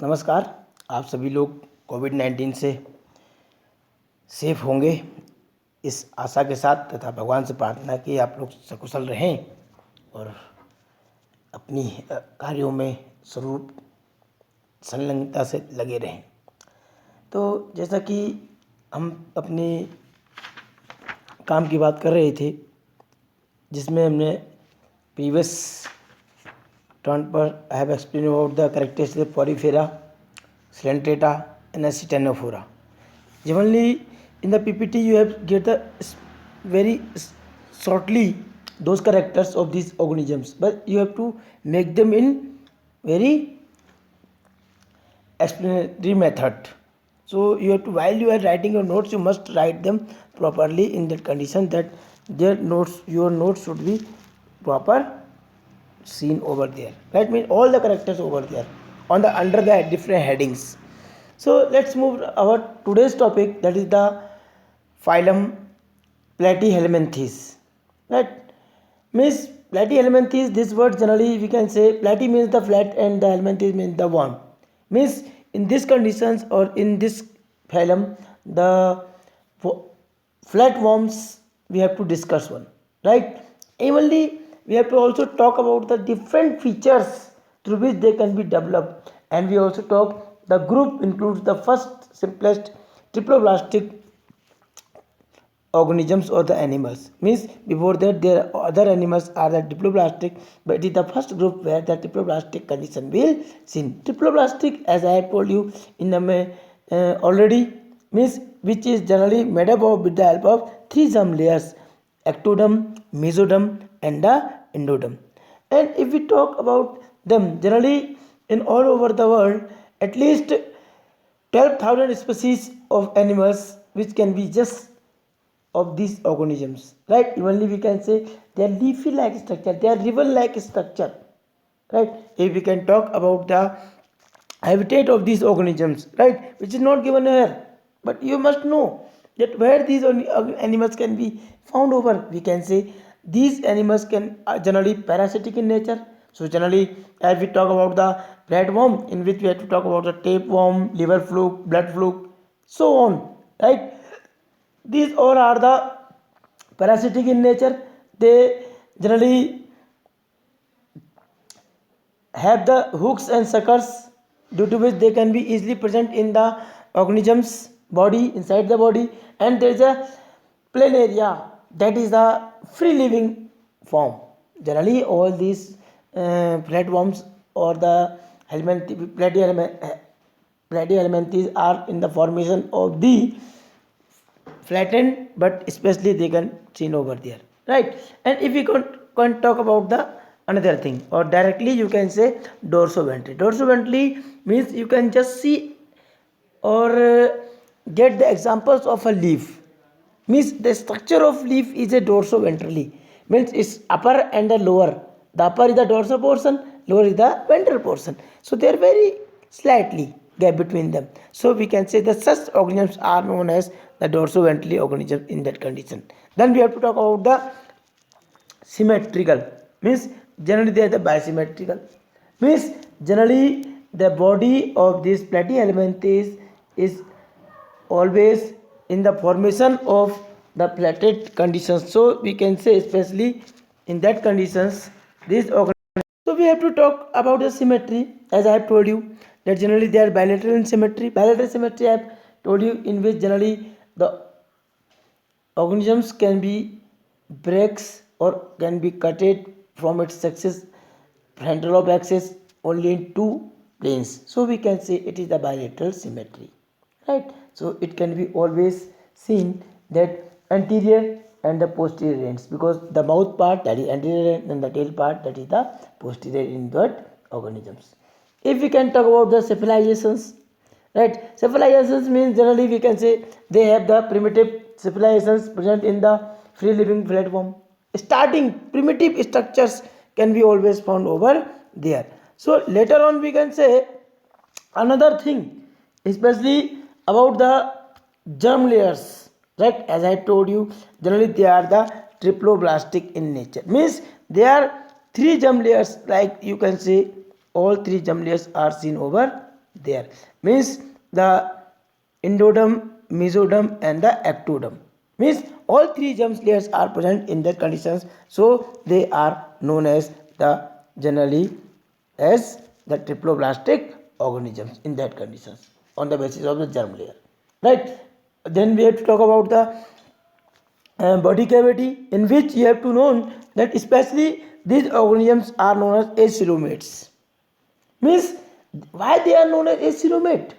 नमस्कार। आप सभी लोग कोविड-19 से सेफ होंगे, इस आशा के साथ तथा भगवान से प्रार्थना कि आप लोग सकुशल रहें और अपनी कार्यों में स्वरूप संलग्नता से लगे रहें। तो जैसा कि हम अपने काम की बात कर रहे थे, जिसमें हमने प्रीवियस टर्न पर I have explain about the characteristic Porifera, Silentata and Acetanophora. Generally, in the PPT, you have get the very shortly those characters of these organisms, but you have to make them in very explanatory method. So you have to, while you are writing your notes, you must write them properly in that condition that your notes should be proper seen over there. That means all the characters over there on the under the different headings. So let's move our today's topic, that is the phylum Platyhelminthes. Right? Means Platyhelminthes, this word generally we can say platy means the flat and the helminthes means the worm. Means in these conditions or in this phylum, the flat worms we have to discuss one, right? Evenly we have to also talk about the different features through which they can be developed, and we also talk the group includes the first simplest triploblastic organisms or the animals. Means before that there are other animals are the diploblastic, but it is the first group where the triploblastic condition will seen. Triploblastic, as I have told you in the already, means which is generally made up of with the help of three germ layers: ectoderm, mesoderm and the endoderm. And if we talk about them, generally in all over the world at least 12,000 species of animals which can be just of these organisms, right? Evenly we can say they are leafy like structure, they are ribbon like structure, right? If we can talk about the habitat of these organisms, right, which is not given here, but you must know that where these animals can be found over, we can say these animals can are generally parasitic in nature. So generally, as we talk about the flatworm, in which we have to talk about the tapeworm, liver fluke, blood fluke, so on, right? These all are the parasitic in nature. They generally have the hooks and suckers, due to which they can be easily present in the organism's body, inside the body, and there is a plain area, that is the free living form. Generally all these flatworms or the platyhelminthes are in the formation of the flattened, but especially they can seen over there, right? And if we can talk about the another thing, or directly you can say dorsoventry means you can just see or get the examples of a leaf. Means the structure of leaf is a dorsoventrally, means it's upper and the lower. The upper is the dorsal portion, lower is the ventral portion, so they are very slightly gap between them. So we can say that such organisms are known as the dorsoventrally organisms in that condition. Then we have to talk about the symmetrical, means generally they are the bisymmetrical, means generally the body of this platyhelminthes is always in the formation of the platted conditions. So we can say especially in that conditions these organisms. So we have to talk about the symmetry, as I have told you that generally they are bilateral in symmetry. Bilateral symmetry I have told you, in which generally the organisms can be breaks or can be cutted from its axis, frontal of axis, only in two planes. So we can say it is the bilateral symmetry, right? So it can be always seen that anterior and the posterior ends, because the mouth part, that is anterior end, and the tail part, that is the posterior in that organisms. If we can talk about the cephalizations, right? Cephalizations means generally we can say they have the primitive civilizations present in the free living platform. Starting primitive structures can be always found over there. So later on we can say another thing, especially about the germ layers, right? As I told you, generally they are the triploblastic in nature. Means they are three germ layers, like you can say all three germ layers are seen over there. Means the endoderm, mesoderm and the ectoderm. Means all three germ layers are present in that conditions, so they are known as the generally as the triploblastic organisms in that conditions on the basis of the germ layer, right? Then we have to talk about the body cavity, in which you have to know that especially these organisms are known as acoelomates. Means why they are known as aceromate?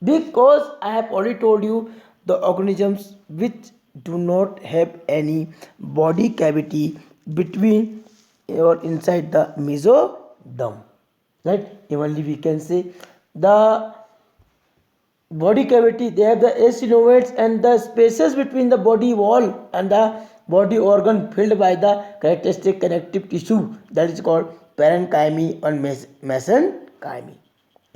Because I have already told you the organisms which do not have any body cavity between or inside the mesoderm, right? Evenly we can say the body cavity, they have the acoelomates and the spaces between the body wall and the body organ filled by the characteristic connective tissue, that is called parenchymy और mesenchymy.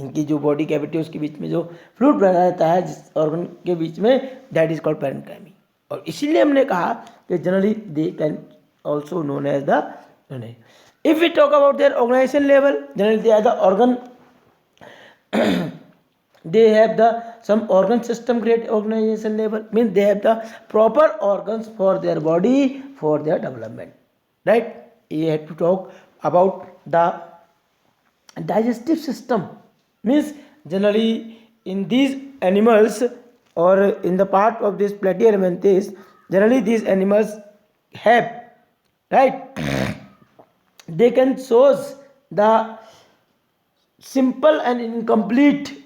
इनकी जो body cavity है उसके बीच में जो fluid बना रहता है जिस ऑर्गन के बीच में, दैट इज कॉल्ड पेरेन्काइमी. और इसीलिए हमने कहा कि generally they can also known as the, if we talk about their organisation level, generally they are the organ, they have the some organ system grade organization level, means they have the proper organs for their body for their development, right? You have to talk about the digestive system. Means generally in these animals or in the part of this platyhelminthes, generally these animals have, right, they can shows the simple and incomplete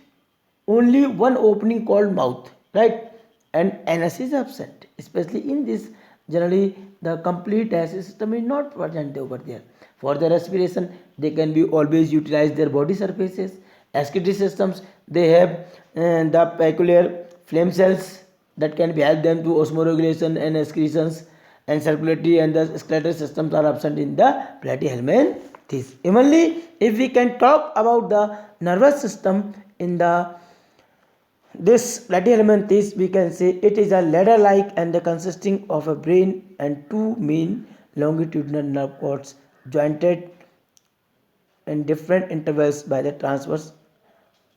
only one opening called mouth, right? And anus is absent, especially in this. Generally the complete digestive system is not present over there. For the respiration they can be always utilize their body surfaces. Excretory systems, they have the peculiar flame cells that can be help them to osmoregulation and excretions, and circulatory and the skeletal systems are absent in the platyhelminthes. Evenly if we can talk about the nervous system in the this platyhelminthes, we can say it is a ladder like and consisting of a brain and two main longitudinal nerve cords jointed in different intervals by the transverse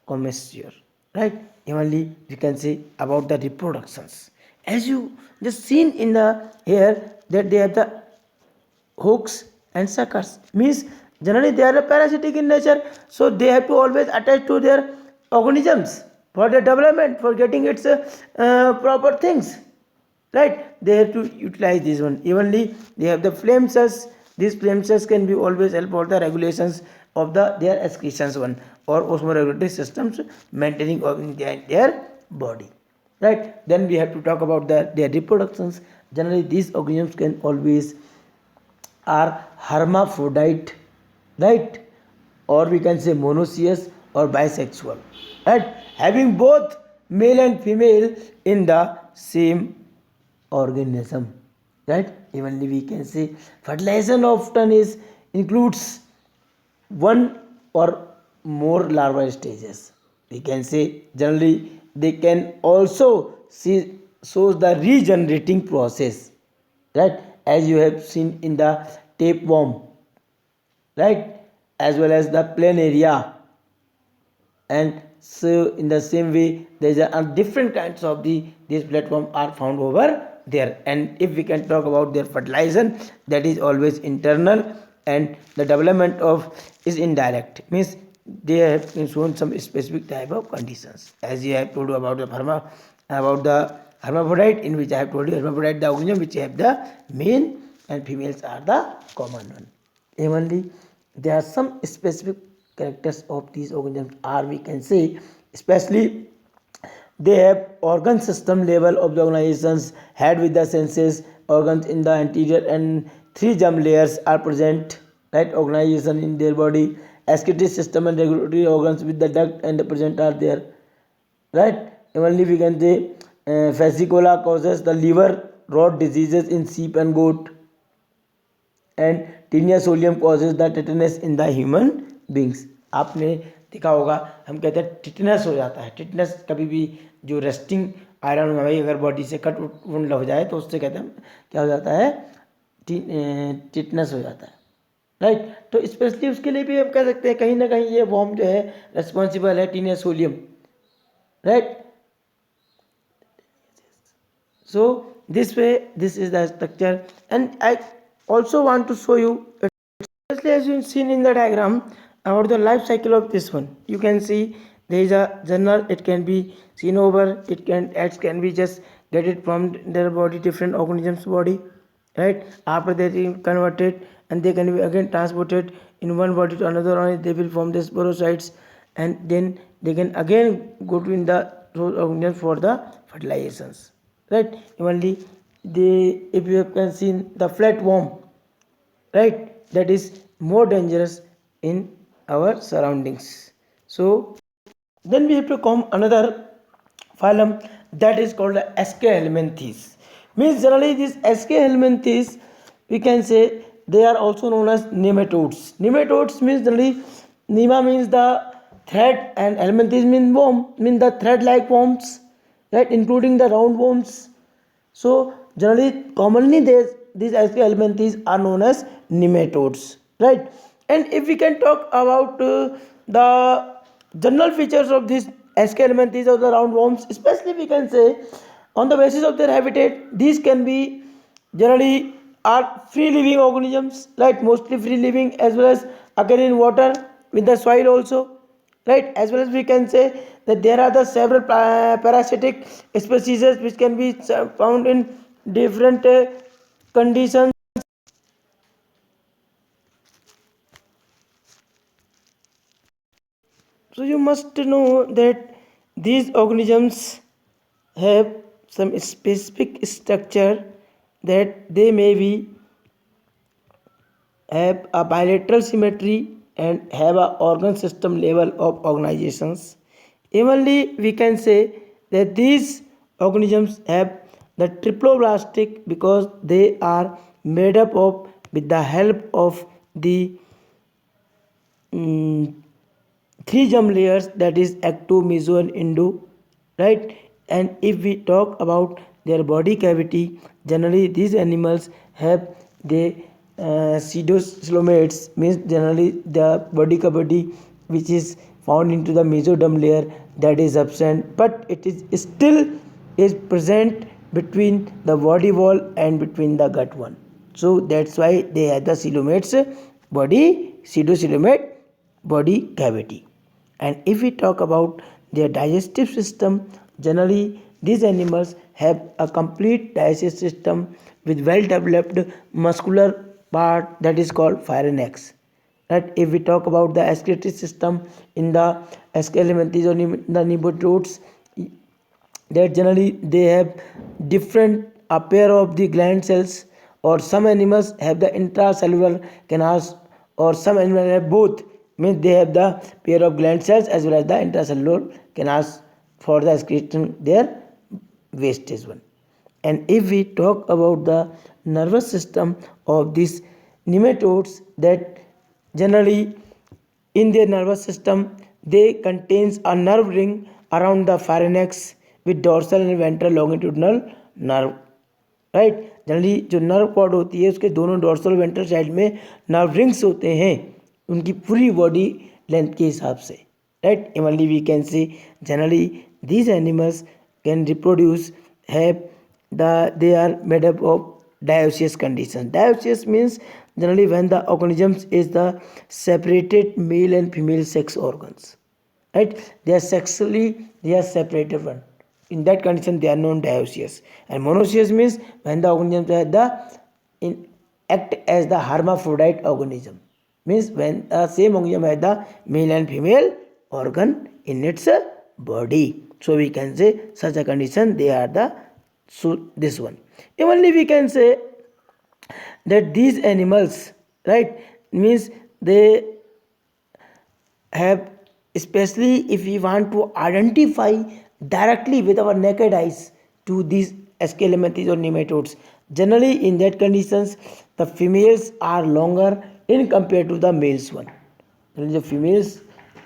commissure, right? Evenly we can say about the reproductions, as you just seen in the here that they have the hooks and suckers. Means generally they are parasitic in nature, so they have to always attach to their organisms for their development, for getting its proper things, right? They have to utilize this one. Evenly they have the flame cells. These flame cells can be always help for the regulations of the their excretions one or osmoregulatory systems maintaining their body, right? Then we have to talk about their reproductions. Generally these organisms can always are hermaphrodite, right? Or we can say monoecious or bisexual, right? Having both male and female in the same organism, right? Evenly we can say fertilization often is includes one or more larval stages. We can say generally they can also see shows the regenerating process, right? As you have seen in the tapeworm, right? As well as the planaria. And so in the same way there are different kinds of these platforms are found over there. And if we can talk about their fertilization, that is always internal and the development of is indirect. Means they have shown some specific type of conditions, as you have told about the hermaphrodite, in which I have told you hermaphrodite the organism which have the male and females are the common one. Evenly there are some specific characters of these organisms are, we can say, especially they have organ system level of the organizations, head with the senses organs in the anterior and three germ layers are present, right? Organization in their body, excretory system and regulatory organs with the duct and the present are there, right? Only we can say fascicola causes the liver rot diseases in sheep and goat, and tinea solium causes the tetanus in the human beings. आपने देखा होगा हम कहते हैं tetanus हो जाता है. Tetanus कभी भी जो रेस्टिंग आयरन में भाई अगर बॉडी से कट वुंड हो जाए तो उससे कहते हैं क्या हो जाता है, टिटनस हो जाता है. राइट। तो स्पेशली उसके लिए भी हम कह सकते हैं कहीं ना कहीं ये वॉर्म जो है रेस्पॉन्सिबल है टीनियसोलियम, right. So this way, this is the structure, and I also want to show you, especially as you seen in the diagram, about the life cycle of this one. You can see there is a journal. It can be seen over. It can be just get it from their body, different organisms body, right? After they are converted, and they can be again transported in one body to another. Or they will form the sporocytes, and then they can again go to in the organism for the fertilizations, right? Only the, if you can see the flatworm, right, that is more dangerous in our surroundings. So then we have to come another phylum, that is called the Aschelminthes. Means generally this Aschelminthes, we can say they are also known as nematodes. Nematodes means generally, nema means the thread and helminthes mean worm, mean the thread like worms, right, including the round worms. So generally commonly these Aschelminthes are known as nematodes, right. And if we can talk about the general features of these Aschelminthes or the roundworms, especially we can say on the basis of their habitat, these can be generally are free living organisms, right, mostly free living, as well as occur in water with the soil also, right. As well as we can say that there are the several parasitic species which can be found in different conditions. So you must know that these organisms have some specific structure, that they may be have a bilateral symmetry and have a organ system level of organizations. Evenly, we can say that these organisms have the triploblastic because they are made up of, with the help of the three germ layers, that is ecto, meso and endo, right. And if we talk about their body cavity, generally these animals have the pseudocelomates, means generally the body cavity which is found into the mesoderm layer, that is absent, but it is still is present between the body wall and between the gut one. So that's why they have the coelomates body, pseudocoelomate body cavity. And if we talk about their digestive system, generally these animals have a complete digestive system with well developed muscular part, that is called pharynx. Right? If we talk about the excretory system in the Aschelminthes or the nematodes, that generally they have different a pair of the gland cells, or some animals have the intracellular canals, or some animals have both, means they have the pair of gland cells as well as the intracellular canals for the excretion their wastage one. And if we talk about the nervous system of these nematodes, that generally in their nervous system they contains a nerve ring around the pharynx with dorsal and ventral longitudinal nerve, right. Generally जो nerve cord होती है उसके दोनों dorsal ventral side में nerve rings होते हैं उनकी पूरी बॉडी लेंथ के हिसाब से, right. Evenly we can see generally these animals can reproduce have they are made up of dioecious condition. Dioecious means generally when the organisms is the separated male and female sex organs, right. They are sexually they are separated one. In that condition they are known dioecious. And monoecious means when the organisms are act as the hermaphrodite organism, means when the same organism has the male and female organ in its body. So we can say such a condition they are the, so this one. Evenly we can say that these animals, right, means they have, especially if we want to identify directly with our naked eyes to these Aschelminthes or nematodes, generally in that conditions the females are longer in compared to the males one. जो females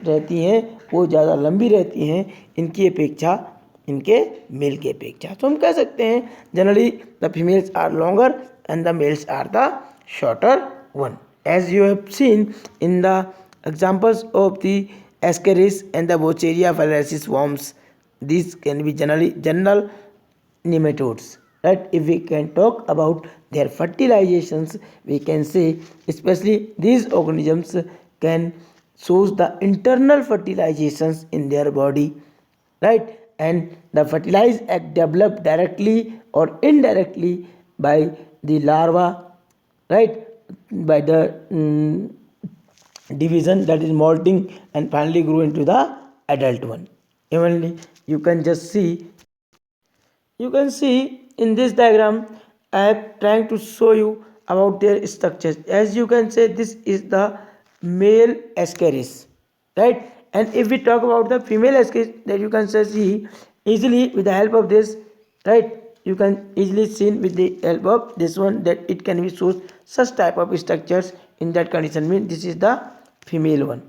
रहती हैं वो ज़्यादा लंबी रहती हैं इनकी अपेक्षा, इनके मेल की अपेक्षा. तो हम कह सकते हैं generally the females are longer and the males are the shorter one. as you have seen in the examples of the Ascaris and the Boucheria phalaensis worms. These can be general nematodes, right? If we can talk about their fertilizations, we can say especially these organisms can shows the internal fertilizations in their body, right? And the fertilized egg developed directly or indirectly by the larva, right? By the division, that is molting, and finally grow into the adult one. Evenly you can just see, you can see in this diagram I am trying to show you about their structures. As you can say, this is the male Ascaris, right? And if we talk about the female Ascaris, that you can see easily with the help of this, right? You can easily see with the help of this one that it can be shows such type of structures in that condition. Means this is the female one,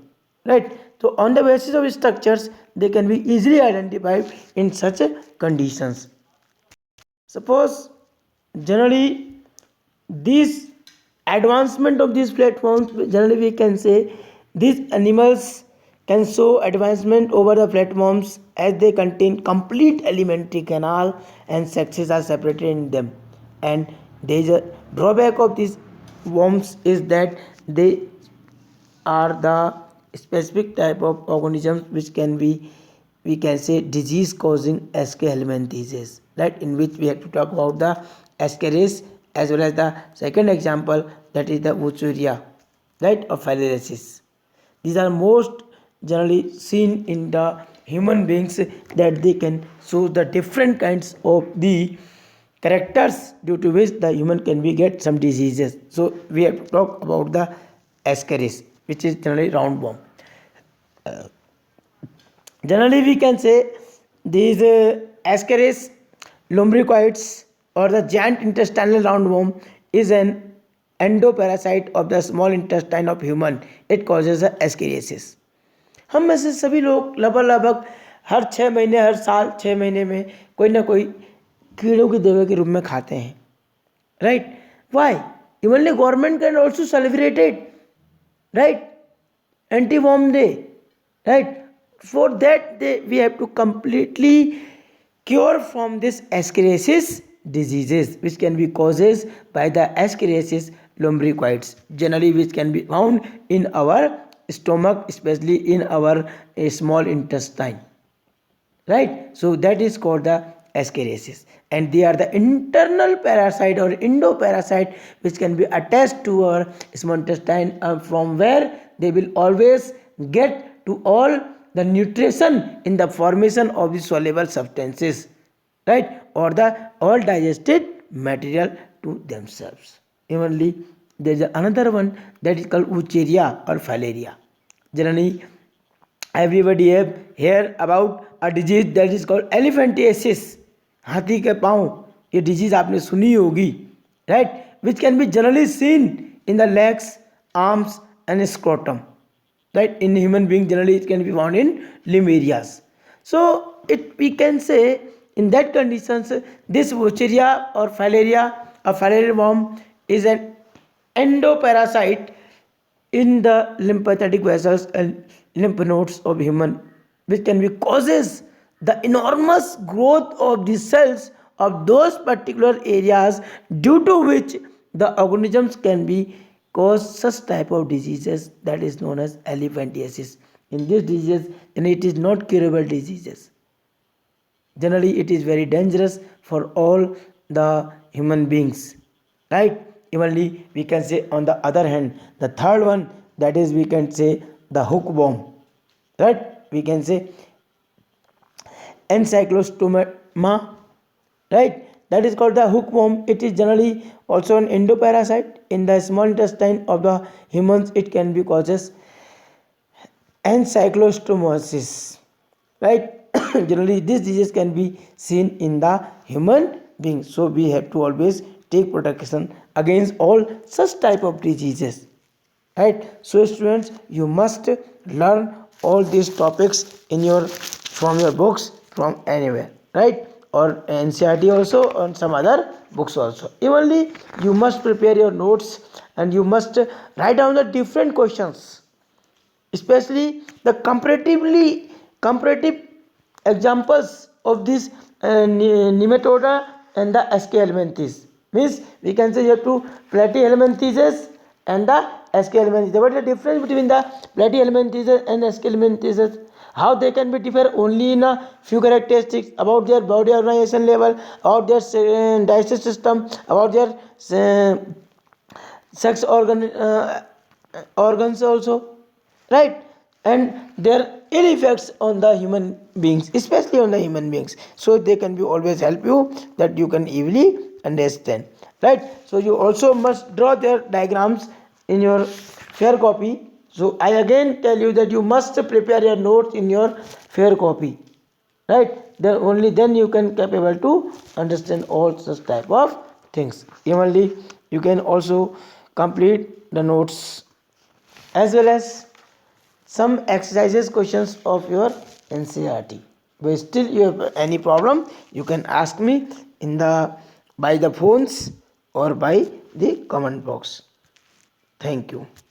right? So on the basis of structures, they can be easily identified in such conditions. Suppose generally this advancement of these platforms, generally we can say these animals can show advancement over the platforms as they contain complete alimentary canal and sexes are separated in them. And there is a drawback of these worms is that they are the specific type of organisms which can be, we can say, disease causing SK helminthises, right? In which we have to talk about the Ascaris as well as the second example, that is the Wucheria, right, of phalaensis. These are most generally seen in the human beings, that they can show the different kinds of the characters due to which the human can be get some diseases. So we have to talk about the Ascaris, which is generally roundworm. Generally we can say these Ascaris lumbricoids or the giant intestinal roundworm is an endoparasite of the small intestine of human. It causes a ascariasis. हम में से सभी लोग लगभग हर 6 महीने, हर साल 6 महीने में कोई ना कोई कीड़ों की दवा के रूप में खाते हैं, right? Why? Evenly government can also celebrate it, right? Anti-worm day, right? For that we have to completely cure from this ascariasis diseases, which can be causes by the ascariasis lumbricoids, generally which can be found in our stomach, especially in our small intestine, right? So that is called the ascariasis, and they are the internal parasite or endoparasite which can be attached to our small intestine, from where they will always get to all the nutrition in the formation of the soluble substances, right, or the all digested material to themselves. Evenly there is another one that is called Wucheria or Filaria. Generally everybody have heard about a disease that is called elephantiasis, हाथी के पाँव. ये disease आपने सुनी होगी, right? Which can be generally seen in the legs, arms and scrotum, right? In human being generally it can be found in limb areas. So we can say in that conditions this Wucheria or Filaria or filarial worm is an endoparasite in the lymphatic vessels and lymph nodes of human, which can be causes the enormous growth of the cells of those particular areas, due to which the organisms can be cause such type of diseases that is known as elephantiasis. In this disease, and it is not curable diseases. Generally it is very dangerous for all the human beings, right? Evenly we can say on the other hand, the third one, that is we can say the hookworm, right? We can say Encyclostoma, right? That is called the hookworm. It is generally also an endoparasite in the small intestine of the humans. It can be causes encyclostomosis, right? Generally this disease can be seen in the human being, so we have to always take protection against all such type of diseases, right? So students, you must learn all these topics in your from your books, from anywhere, right? or NCERT also, and some other books also. Evenly, you must prepare your notes and you must write down the different questions, especially the comparative examples of this nematoda and the SK helminthes. Means we can say you have to platyhelminthes and the SK helminthes. What is the difference between the platyhelminthes and SK helminthes? How they can be differ only in a few characteristics about their body organization level, about their digestive system, about their uh, sex organs also, right? And their ill effects on the human beings, especially on the human beings, so they can be always help you that you can easily understand, right? So you also must draw their diagrams in your fair copy. So I again tell you that you must prepare your notes in your fair copy, right? Then only then you can capable to understand all such type of things. Evenly you can also complete the notes as well as some exercises questions of your NCERT. But still you have any problem, you can ask me in the by the phones or by the comment box. Thank you.